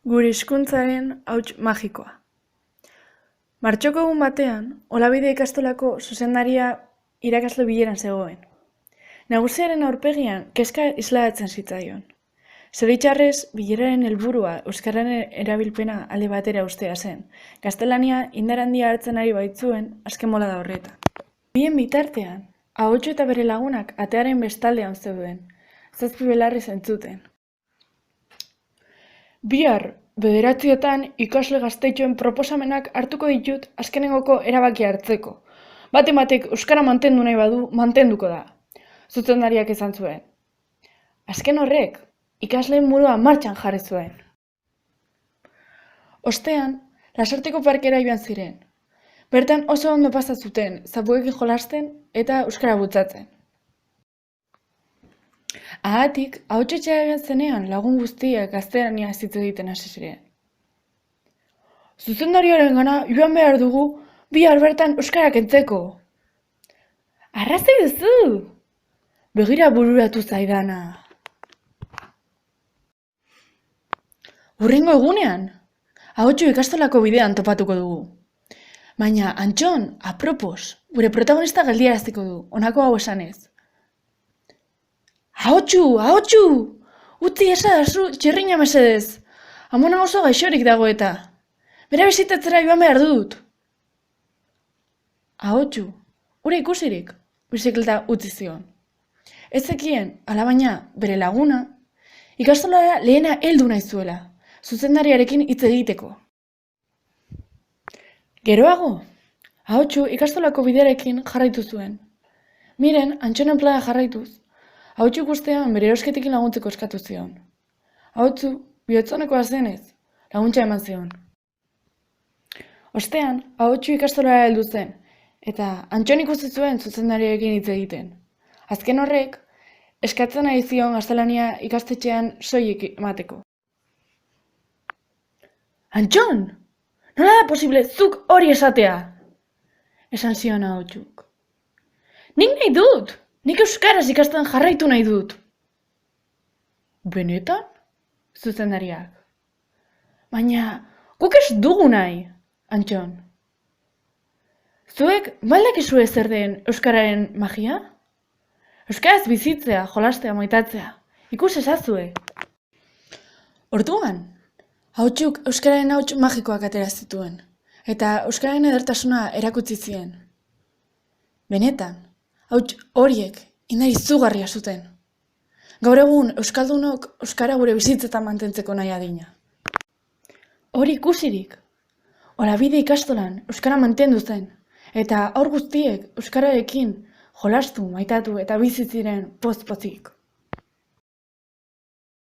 Gure hizkuntzaren hauts magikoa. Martxoko egun batean, Olabide ikastolako zuzendaria irakasle bileran zegoen. Nagusiaren aurpegian kezka islatzen zitzaion. Zoritxarrez, bileraren helburua euskararen erabilpena alde batera ustea zen. Gaztelania indar handia hartzen ari baitzuen azken bolada horretan. Bien bitartean, ahotsu eta bere lagunak atearen bestaldean zeuden, zazpi belarri zentzuten. Bihar, 9:00 ikasle gaztetxoen proposamenak hartuko ditut azkenengoko erabakia hartzeko. Baten batek euskara mantendu nahi badu, mantenduko da. Zuzendariak esan zuen. Azken horrek, ikasleen burua martxan jarri zuen. Ostean, Lasarteko parkera joan ziren. Bertan oso ondo pasa zuten, zapuekin jolasten eta euskara bultzatzen. Haatik, ahotsetxea joan zenean lagun guztiak gaztelania hitz egiten hasi ziren. Zuzendariarengana joan behar dugu, bihar bertan euskara kentzeko. Arrazoi duzu! Begira bururatu zaidana. Hurrengo egunean, ahotsu ikastolako bidean topatuko dugu. Baina, Antxon, apropos, gure protagonista geldiaraziko du, honako hau esanez. Ahotsu! Utzi esadazu txirrina mesedez. Amona oso gaixorik dago eta. Bera bisitatzera joan behar dut. Ahotsu, ura ikusirik, bizikleta utzi zion. Ez zekien, alabaina, bere laguna, ikastolara lehena heldu nahi zuela, zuzendariarekin hitz egiteko. Geroago, ahotsu ikastolako bidearekin jarraitu zuen. Miren, Antxonen plana jarraituz, ahotsu ikustean bere erosketekin laguntzeko eskatu zion. Ahotsu, bihotzonekoa zenez, laguntza eman zion. Ostean, ahotsu ikastolara heldu zen, eta Antxon ikusi zuen zuzendariarekin hitz egiten. Azken horrek, eskatzen ari zion gaztelania ikastetxean soilik emateko. Antxon! Nola da posible zuk hori esatea? Esan zion ahotsuk. Nik nahi dut! Nik euskaraz ikasten jarraitu nahi dut. Benetan? Zuzendariak. Baina, guk ez dugu nahi, Antxon. Zuek, baldakizue zer den euskararen magia? Euskaraz bizitzea, jolastea, maitatzea. Ikus ezazue. Orduan, ahotsuk euskararen hauts magikoak atera zituen, eta euskararen edertasuna erakutsi zien. Benetan, hauts horiek indar izugarria zuten. Gaur egun euskaldunok euskara gure bizitzetan mantentzeko nahi adina. Hori ikusirik, Olabide ikastolan euskara mantendu zen, eta haur guztiek euskararekin jolastu, maitatu eta bizi ziren poz-pozik.